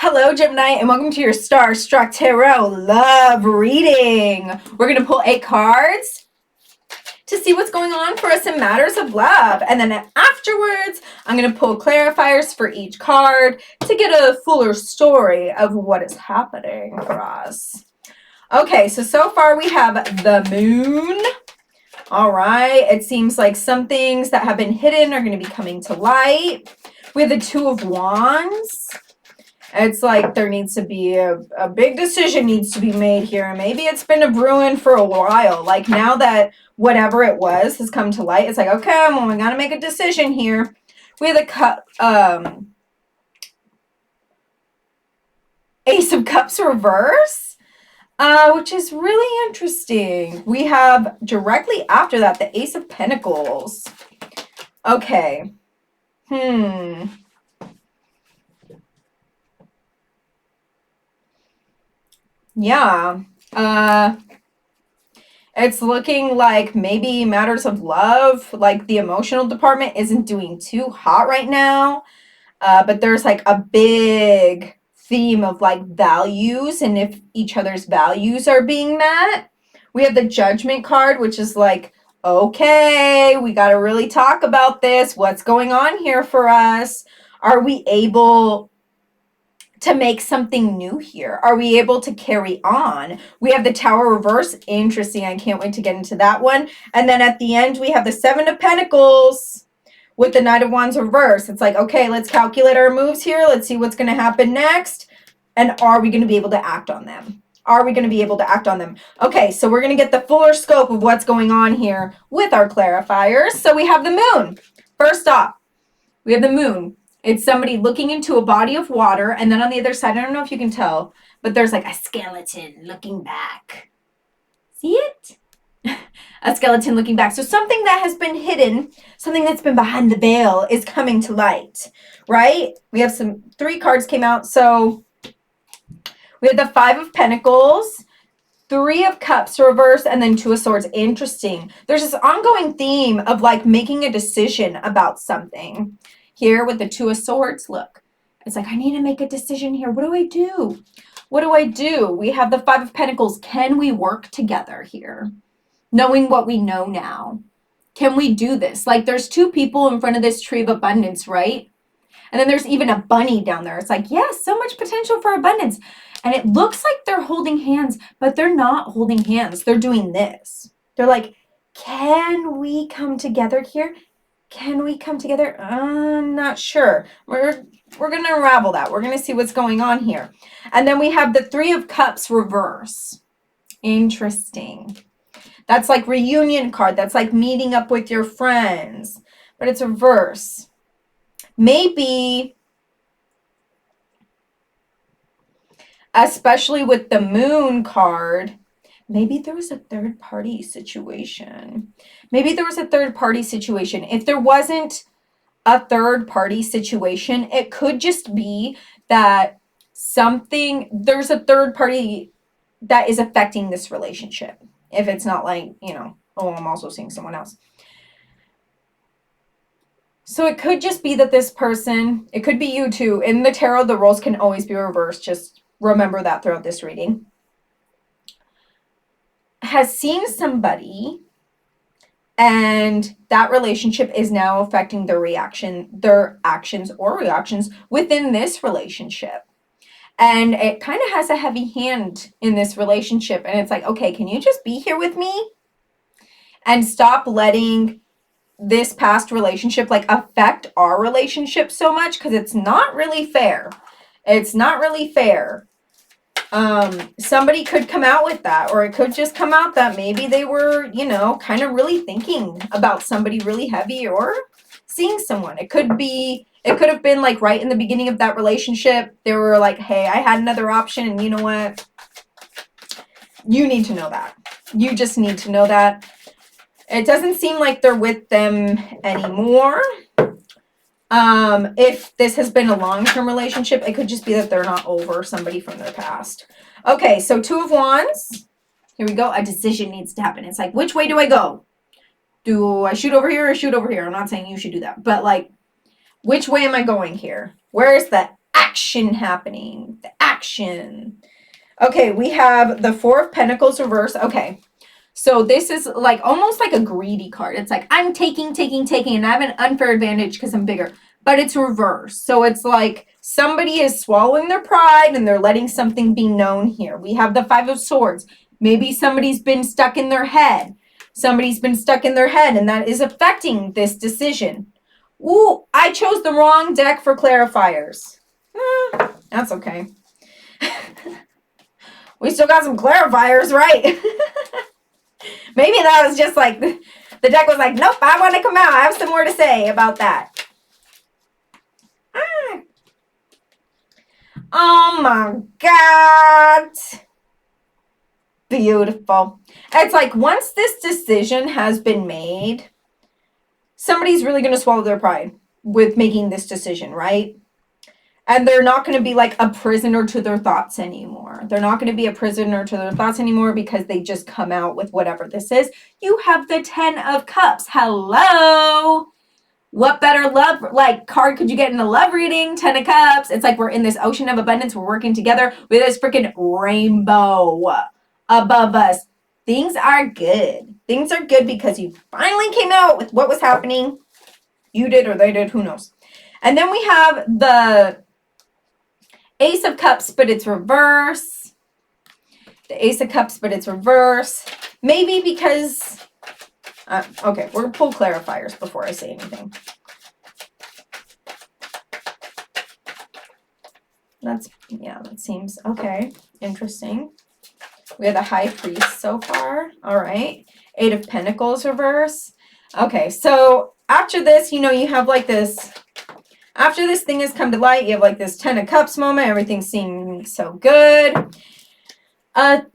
Hello, Gemini, and welcome to your Starstruck Tarot love reading. We're going to pull 8 cards to see what's going on for us in matters of love. And then afterwards, I'm going to pull clarifiers for each card to get a fuller story of what is happening for us. Okay, so far we have the moon. All right, it seems like some things that have been hidden are going to be coming to light. We have the 2 of Wands. It's like there needs to be a big decision needs to be made here. Maybe it's been a brewing for a while. Like now that whatever it was has come to light, it's like, okay, well, we got to make a decision here. We have the Ace of Cups reverse, which is really interesting. We have directly after that the Ace of Pentacles. Okay. Yeah. It's looking like maybe matters of love, like the emotional department isn't doing too hot right now. But there's like a big theme of like values and if each other's values are being met. We have the Judgment card, which is like, okay, we got to really talk about this. What's going on here for us? Are we able to make something new here? Are we able to carry on? We have the Tower reverse. Interesting. I can't wait to get into that one. And then at the end, we have the 7 of Pentacles with the Knight of Wands reverse. It's like, okay, let's calculate our moves here. Let's see what's going to happen next. And are we going to be able to act on them? Are we going to be able to act on them? Okay, so we're going to get the fuller scope of what's going on here with our clarifiers. So we have the moon. First off, we have the moon. It's somebody looking into a body of water, and then on the other side, I don't know if you can tell, but there's like a skeleton looking back. See it? A skeleton looking back. So something that has been hidden, something that's been behind the veil is coming to light, right? We have 3 cards came out. So we have the 5 of Pentacles, 3 of Cups reverse, and then 2 of Swords. Interesting. There's this ongoing theme of like making a decision about something. Here with the 2 of Swords, look, it's like, I need to make a decision here. What do I do? What do I do? We have the 5 of Pentacles. Can we work together here? Knowing what we know now. Can we do this? Like there's 2 people in front of this tree of abundance, right? And then there's even a bunny down there. It's like, yes, so much potential for abundance. And it looks like they're holding hands, but they're not holding hands. They're doing this. They're like, can we come together here? Can we come together? I'm not sure. We're going to unravel that. We're going to see what's going on here. And then we have the 3 of Cups reverse. Interesting. That's like reunion card. That's like meeting up with your friends. But it's reverse. Maybe, especially with the moon card, maybe there was a third party situation. Maybe there was a third party situation. If there wasn't a third party situation, it could just be that there's a third party that is affecting this relationship. If it's not like, oh, I'm also seeing someone else. So it could just be that this person, it could be you too. In the tarot, the roles can always be reversed. Just remember that throughout this reading. Has seen somebody and that relationship is now affecting their actions or reactions within this relationship. And it kind of has a heavy hand in this relationship. And it's like, okay, can you just be here with me and stop letting this past relationship like affect our relationship so much? Because it's not really fair. It's not really fair. Somebody could come out with that, or it could just come out that maybe they were, kind of really thinking about somebody really heavy or seeing someone. It could have been like right in the beginning of that relationship. They were like, hey, I had another option. And you know what? You need to know that. You just need to know that. It doesn't seem like they're with them anymore. If this has been a long-term relationship, it could just be that they're not over somebody from their past. Okay, so 2 of Wands. Here we go. A decision needs to happen. It's like, which way do I go? Do I shoot over here or shoot over here? I'm not saying you should do that. But like, which way am I going here? Where is the action happening. The action. Okay, we have the Four of Pentacles reverse. Okay. So this is like almost like a greedy card. It's like I'm taking, and I have an unfair advantage because I'm bigger. But it's reverse. So it's like somebody is swallowing their pride and they're letting something be known here. We have the Five of Swords. Maybe somebody's been stuck in their head. Somebody's been stuck in their head and that is affecting this decision. Ooh, I chose the wrong deck for clarifiers. That's okay. We still got some clarifiers, right? Maybe that was just like, the deck was like, nope, I want to come out. I have some more to say about that. Oh my God. Beautiful. It's like once this decision has been made, somebody's really going to swallow their pride with making this decision, right? And they're not going to be like a prisoner to their thoughts anymore. They're not going to be a prisoner to their thoughts anymore because they just come out with whatever this is. You have the 10 of Cups. Hello. What better love like card could you get in a love reading? 10 of Cups. It's like we're in this ocean of abundance. We're working together with this freaking rainbow above us. Things are good. Things are good because you finally came out with what was happening. You did or they did. Who knows? And then we have the Ace of Cups, but it's reverse. The Ace of Cups, but it's reverse. Maybe because... okay, we're going to pull clarifiers before I say anything. That seems okay. Interesting. We have the High Priest so far. All right. Eight of Pentacles reverse. Okay, so after this, you have like this... After this thing has come to light, you have like this 10 of Cups moment. Everything seems so good.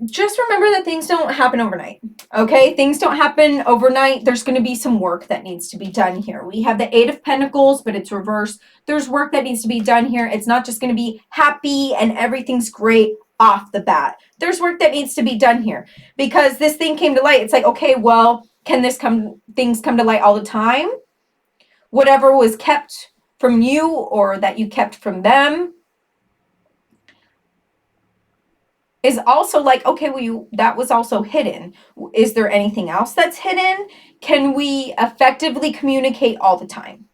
Just remember that things don't happen overnight. Okay? Things don't happen overnight. There's going to be some work that needs to be done here. We have the Eight of Pentacles, but it's reversed. There's work that needs to be done here. It's not just going to be happy and everything's great off the bat. There's work that needs to be done here because this thing came to light. It's like, okay, well, can things come to light all the time? Whatever was kept from you or that you kept from them is also like, okay, well, that was also hidden. Is there anything else that's hidden? Can we effectively communicate all the time?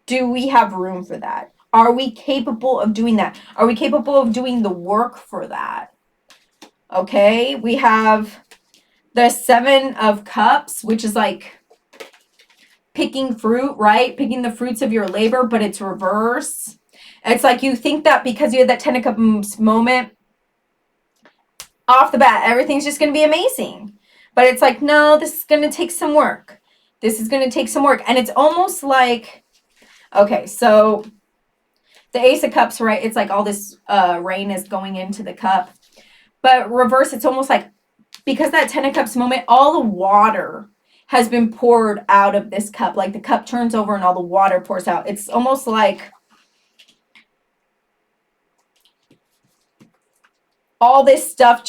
Do we have room for that? Are we capable of doing that? Are we capable of doing the work for that? Okay, we have the Seven of Cups, which is like picking fruit, right? Picking the fruits of your labor, but it's reverse. It's like you think that because you had that 10 of Cups moment, off the bat, everything's just going to be amazing. But it's like, no, this is going to take some work. This is going to take some work. And it's almost like, okay, so the Ace of Cups, right? It's like all this rain is going into the cup. But reverse, it's almost like, because that 10 of Cups moment, all the water has been poured out of this cup. Like the cup turns over and all the water pours out. It's almost like all this stuff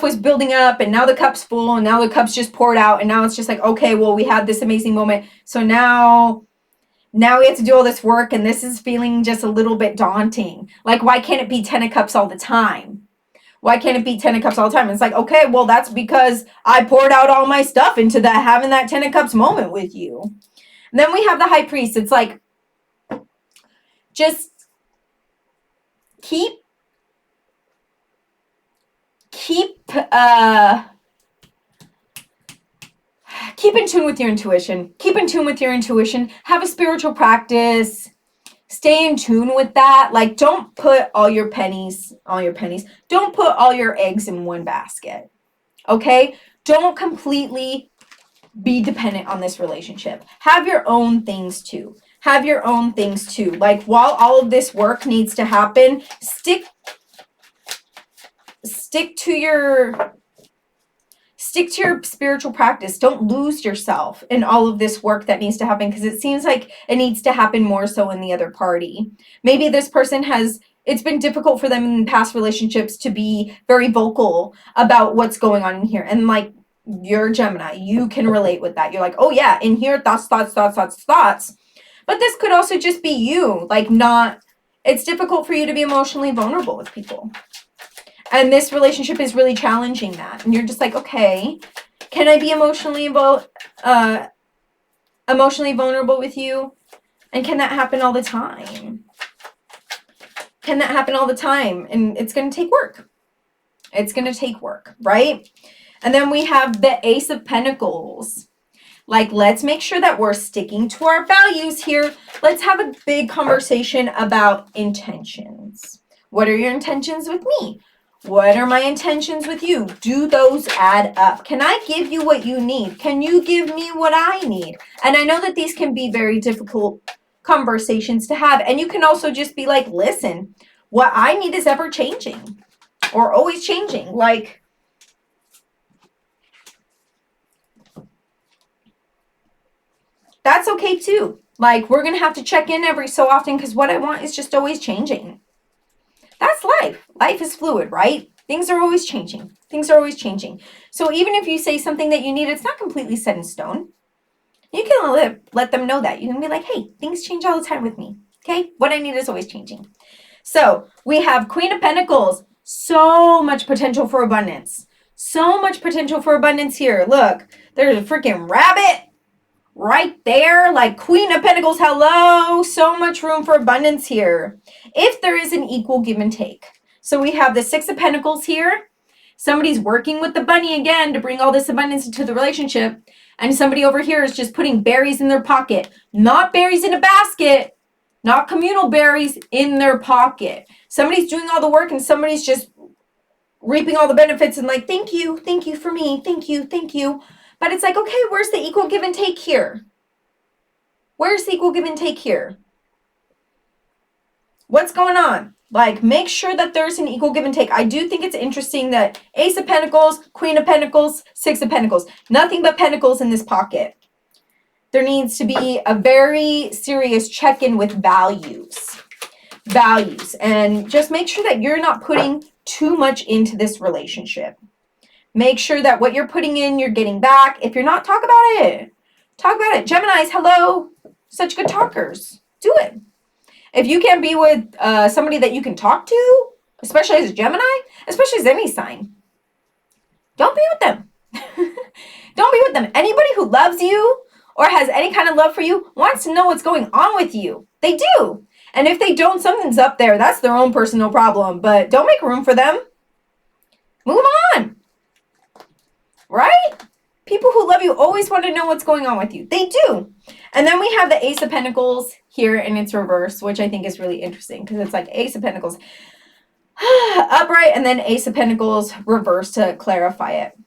was building up and now the cup's full and now the cup's just poured out and now it's just like, okay, well, we had this amazing moment. So now we have to do all this work and this is feeling just a little bit daunting. Like, why can't it be 10 of Cups all the time? Why can't it be 10 of Cups all the time? It's like, okay, well, that's because I poured out all my stuff into that, having that 10 of Cups moment with you. And then we have the High Priest. It's like, just keep in tune with your intuition. Keep in tune with your intuition. Have a spiritual practice. Stay in tune with that. Like, don't put all your pennies, don't put all your eggs in one basket. Okay? Don't completely be dependent on this relationship. Have your own things too. Have your own things too. Like, while all of this work needs to happen, stick to your spiritual practice. Don't lose yourself in all of this work that needs to happen because it seems like it needs to happen more so in the other party. Maybe this person it's been difficult for them in past relationships to be very vocal about what's going on in here. And like, you're Gemini, you can relate with that. You're like, oh yeah, in here, thoughts. But this could also just be you, like, not It's difficult for you to be emotionally vulnerable with people. And this relationship is really challenging that. And you're just like, okay, can I be emotionally vulnerable with you? And can that happen all the time? Can that happen all the time? And it's going to take work. It's going to take work, right? And then we have the Ace of Pentacles. Like, let's make sure that we're sticking to our values here. Let's have a big conversation about intentions. What are your intentions with me? What are my intentions with you? Do those add up? Can I give you what you need? Can you give me what I need? And I know that these can be very difficult conversations to have. And you can also just be like, listen, what I need is ever changing or always changing. Like, that's okay too. Like, we're going to have to check in every so often because what I want is just always changing. That's life. Life is fluid, right? Things are always changing. Things are always changing. So even if you say something that you need, it's not completely set in stone. You can let them know that. You can be like, hey, things change all the time with me. Okay? What I need is always changing. So we have Queen of Pentacles. So much potential for abundance. So much potential for abundance here. Look, there's a freaking rabbit right there. Like, Queen of Pentacles, hello. So much room for abundance here. If there is an equal give and take. So we have the Six of Pentacles here. Somebody's working with the bunny again to bring all this abundance into the relationship. And somebody over here is just putting berries in their pocket. Not berries in a basket. Not communal berries in their pocket. Somebody's doing all the work and somebody's just reaping all the benefits and like, thank you for me. Thank you. But it's like, okay, where's the equal give and take here? Where's the equal give and take here? What's going on? Like, make sure that there's an equal give and take. I do think it's interesting that Ace of Pentacles, Queen of Pentacles, Six of Pentacles. Nothing but pentacles in this pocket. There needs to be a very serious check-in with values. Values. And just make sure that you're not putting too much into this relationship. Make sure that what you're putting in, you're getting back. If you're not, talk about it. Talk about it. Geminis, hello. Such good talkers. Do it. If you can't be with somebody that you can talk to, especially as a Gemini, especially as any sign, don't be with them. Don't be with them. Anybody who loves you or has any kind of love for you wants to know what's going on with you. They do. And if they don't, something's up there. That's their own personal problem. But don't make room for them. Move on. Right? People who love you always want to know what's going on with you. They do. And then we have the Ace of Pentacles here in its reverse, which I think is really interesting because it's like Ace of Pentacles upright and then Ace of Pentacles reverse to clarify it.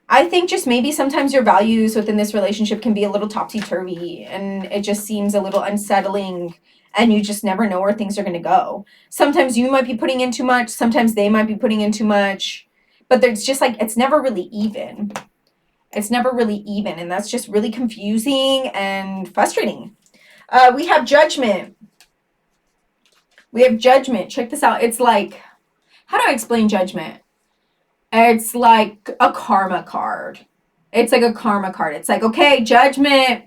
I think just maybe sometimes your values within this relationship can be a little topsy-turvy and it just seems a little unsettling and you just never know where things are going to go. Sometimes you might be putting in too much. Sometimes they might be putting in too much. But there's just like, it's never really even. It's never really even. And that's just really confusing and frustrating. We have Judgment. We have Judgment. Check this out. It's like, how do I explain Judgment? It's like a karma card. It's like a karma card. It's like, okay, Judgment.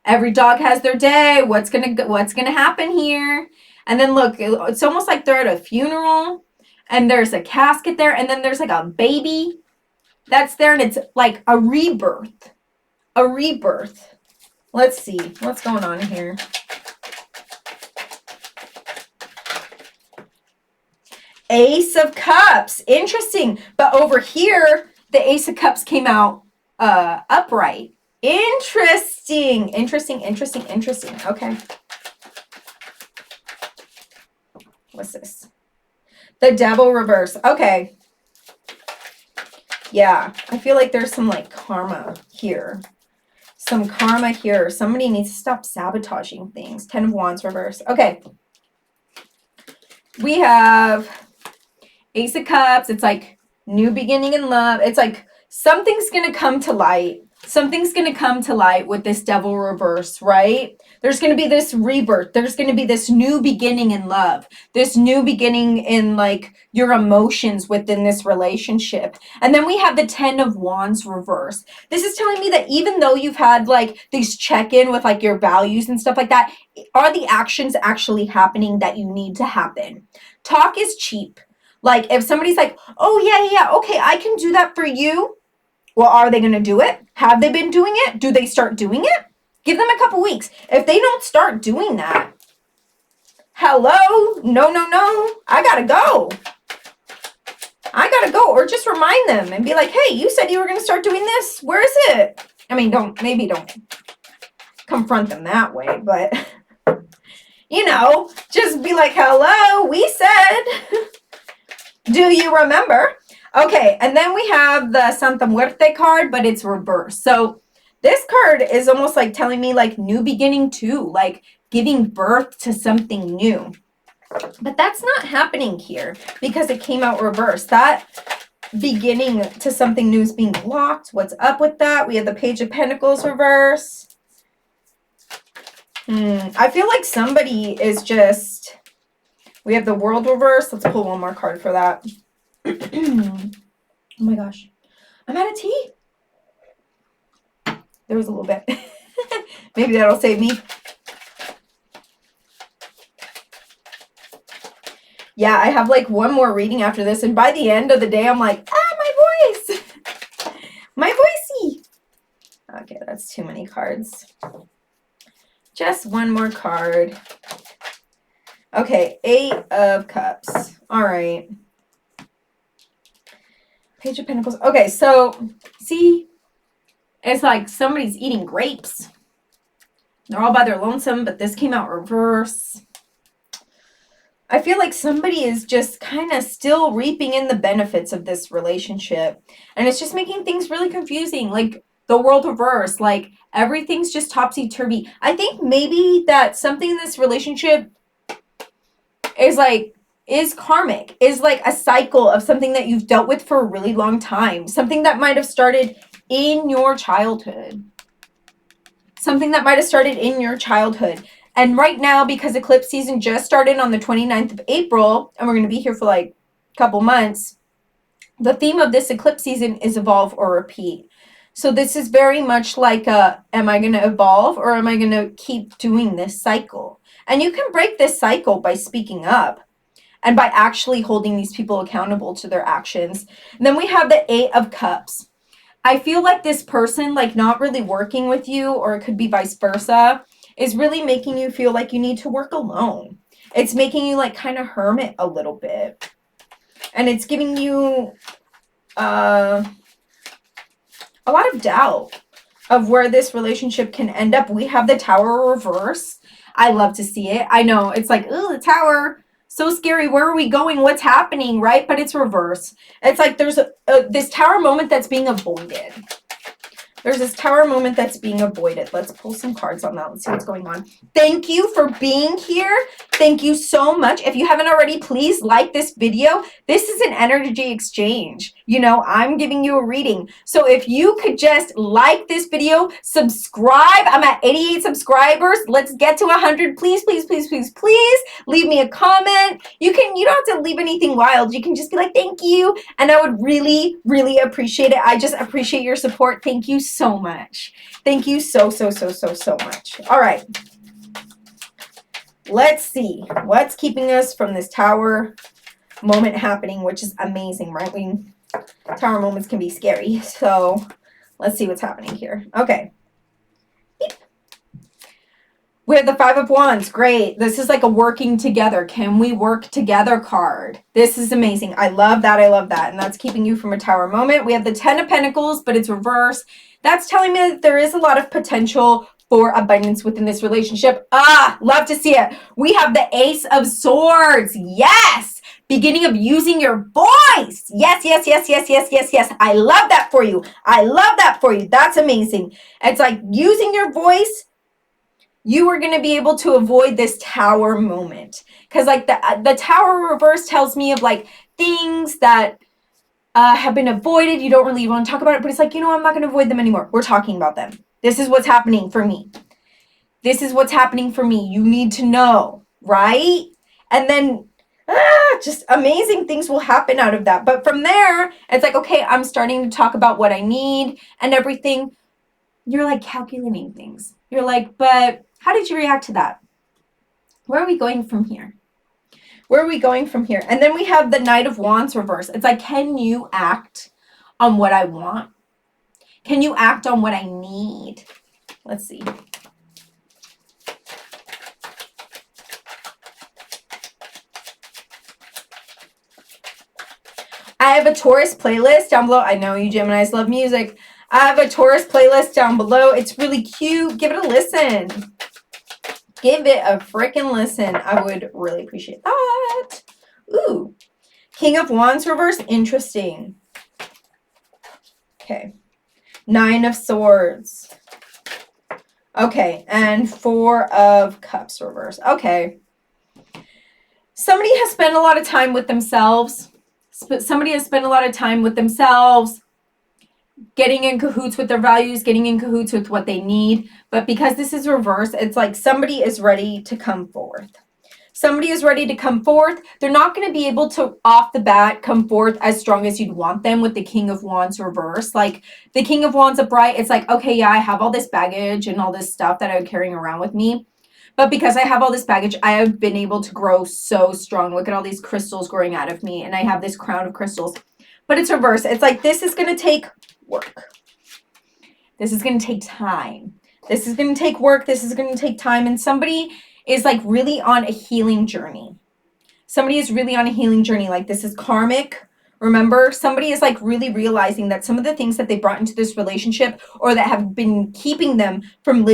Every dog has their day. What's gonna happen here? And then look, it's almost like they're at a funeral and there's a casket there and then there's like a baby that's there and it's like a rebirth. A rebirth. Let's see what's going on here. Ace of Cups. Interesting. But over here, the Ace of Cups came out upright. Interesting. Okay. What's this? The Devil reverse. Okay. Yeah. I feel like there's some like karma here. Some karma here. Somebody needs to stop sabotaging things. 10 of Wands reverse. Okay. We have Ace of Cups. It's like new beginning in love. It's like something's going to come to light. something's going to come to light with this devil reverse, right? There's going to be this rebirth. There's going to be this new beginning in love, this new beginning in like your emotions within this relationship. And then we have the 10 of Wands reverse. This is telling me that even though you've had like these check-in with like your values and stuff like that, are the actions actually happening that you need to happen? Talk is cheap. Like if somebody's like, oh yeah, okay, I can do that for you. Well, are they going to do it? Have they been doing it? Do they start doing it? Give them a couple weeks. If they don't start doing that, hello? No. I got to go. Or just remind them and be like, hey, you said you were going to start doing this. Where is it? I mean, don't confront them that way, but, you know, just be like, hello, we said, do you remember? Okay, and then we have the Santa Muerte card, but it's reversed. So this card is almost like telling me like new beginning too, like giving birth to something new. But that's not happening here because it came out reversed. That beginning to something new is being blocked. What's up with that? We have the Page of Pentacles reverse. I feel like somebody is just... We have the World reverse. Let's pull one more card for that. Oh my gosh. I'm out of tea. There was a little bit. Maybe that'll save me. Yeah, I have like one more reading after this. And by the end of the day, I'm like, my voice. My voicey. Okay, that's too many cards. Just one more card. Okay, 8 of Cups. All right. Page of Pentacles. Okay, so see, it's like somebody's eating grapes. They're all by their lonesome, but this came out reverse. I feel like somebody is just kind of still reaping in the benefits of this relationship. And it's just making things really confusing. Like the World reverse, like everything's just topsy-turvy. I think maybe that something in this relationship is karmic, is like a cycle of something that you've dealt with for a really long time. Something that might have started in your childhood. And right now, because eclipse season just started on the 29th of April, and we're going to be here for like a couple months, the theme of this eclipse season is evolve or repeat. So this is very much like am I going to evolve or am I going to keep doing this cycle? And you can break this cycle by speaking up and by actually holding these people accountable to their actions. And then we have the 8 of Cups. I feel like this person, like not really working with you, or it could be vice versa, is really making you feel like you need to work alone. It's making you like kind of hermit a little bit. And it's giving you a lot of doubt of where this relationship can end up. We have the Tower reverse. I love to see it. I know it's like, oh, the Tower, so scary. Where are we going? What's happening, right? But it's reverse. It's like there's this Tower moment that's being avoided. There's this Tower moment that's being avoided. Let's pull some cards on that. Let's see what's going on. Thank you for being here. Thank you so much. If you haven't already, please like this video. This is an energy exchange. You know, I'm giving you a reading. So if you could just like this video, subscribe. I'm at 88 subscribers. Let's get to 100. Please, please, please, please, please leave me a comment. You don't have to leave anything wild. You can just be like, thank you. And I would really, really appreciate it. I just appreciate your support. Thank you so much. Thank you so much. All right. Let's see what's keeping us from this Tower moment happening, which is amazing, right? Tower moments can be scary. So let's see what's happening here. Okay. We have the 5 of Wands. Great. This is like a working together. Can we work together card? This is amazing. I love that. I love that. And that's keeping you from a Tower moment. We have the 10 of Pentacles, but it's reversed. That's telling me that there is a lot of potential for abundance within this relationship. Love to see it. We have the Ace of Swords. Yes. Beginning of using your voice. Yes. I love that for you. That's amazing. It's like using your voice. You are going to be able to avoid this Tower moment. Because like the Tower reverse tells me of like things that have been avoided. You don't really want to talk about it, but it's like, I'm not going to avoid them anymore. We're talking about them. This is what's happening for me. This is what's happening for me. You need to know, right? And then just amazing things will happen out of that. But from there, it's like, okay, I'm starting to talk about what I need and everything. You're like calculating things. You're like, but how did you react to that? Where are we going from here? Where are we going from here? And then we have the Knight of Wands reverse. It's like, can you act on what I want? Can you act on what I need? Let's see. I have a Taurus playlist down below. I know you Geminis love music. I have a Taurus playlist down below. It's really cute. Give it a listen. Give it a freaking listen. I would really appreciate that. Ooh. King of Wands reverse. Interesting. Okay. 9 of Swords. Okay. And 4 of Cups reverse. Okay. Somebody has spent a lot of time with themselves. Somebody has spent a lot of time with themselves, getting in cahoots with their values, getting in cahoots with what they need. But because this is reverse, it's like somebody is ready to come forth. Somebody is ready to come forth. They're not going to be able to, off the bat, come forth as strong as you'd want them with the King of Wands reverse. Like the King of Wands upright, it's like, okay, yeah, I have all this baggage and all this stuff that I'm carrying around with me. But because I have all this baggage, I have been able to grow so strong. Look at all these crystals growing out of me. And I have this crown of crystals. But it's reverse. It's like, this is going to take work. This is going to take time. This is going to take work. This is going to take time. And somebody is like really on a healing journey. Somebody is really on a healing journey. Like this is karmic. Remember, somebody is like really realizing that some of the things that they brought into this relationship or that have been keeping them from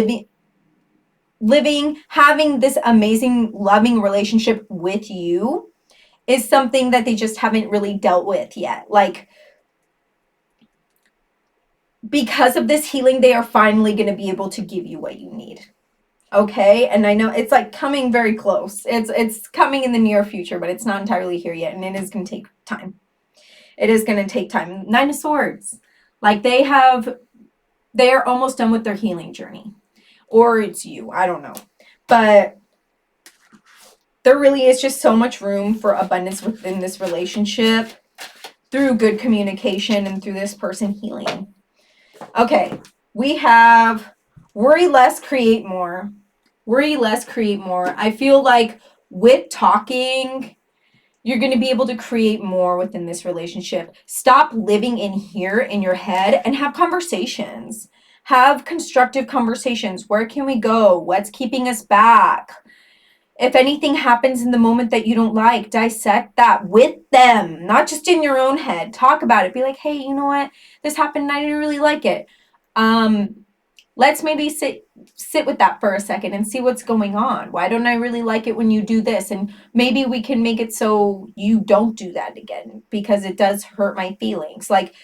having this amazing, loving relationship with you is something that they just haven't really dealt with yet. Like, because of this healing, they are finally going to be able to give you what you need. Okay? And I know it's like coming very close. It's coming in the near future, but it's not entirely here yet. And it is going to take time. It is going to take time. 9 of Swords. Like they are almost done with their healing journey. Or it's you. I don't know. But there really is just so much room for abundance within this relationship through good communication and through this person healing. Okay, we have worry less, create more. Worry less, create more. I feel like with talking, you're going to be able to create more within this relationship. Stop living in here in your head and have conversations. Have constructive conversations. Where can we go? What's keeping us back? If anything happens in the moment that you don't like, dissect that with them, not just in your own head. Talk about it. Be like, hey, you know what? This happened and I didn't really like it. Let's maybe sit with that for a second and see what's going on. Why don't I really like it when you do this? And maybe we can make it so you don't do that again because it does hurt my feelings. Like,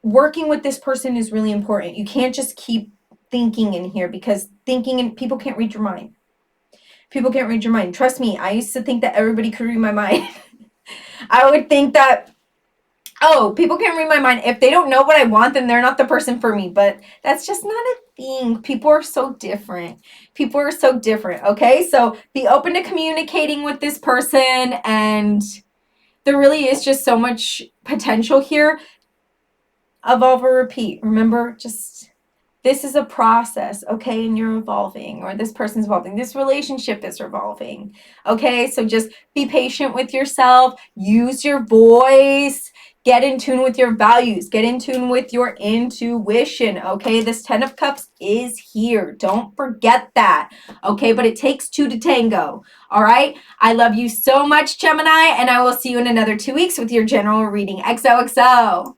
working with this person is really important. You can't just keep thinking in here because people can't read your mind. People can't read your mind. Trust me, I used to think that everybody could read my mind. I would think that, oh, people can't read my mind. If they don't know what I want, then they're not the person for me. But that's just not a thing. People are so different. People are so different, okay? So be open to communicating with this person. And there really is just so much potential here. Evolve or repeat. Remember, just this is a process, okay? And you're evolving, or this person's evolving. This relationship is evolving, okay? So just be patient with yourself. Use your voice. Get in tune with your values. Get in tune with your intuition, okay? This 10 of Cups is here. Don't forget that, okay? But it takes 2 to tango, all right? I love you so much, Gemini, and I will see you in another 2 weeks with your general reading. XOXO.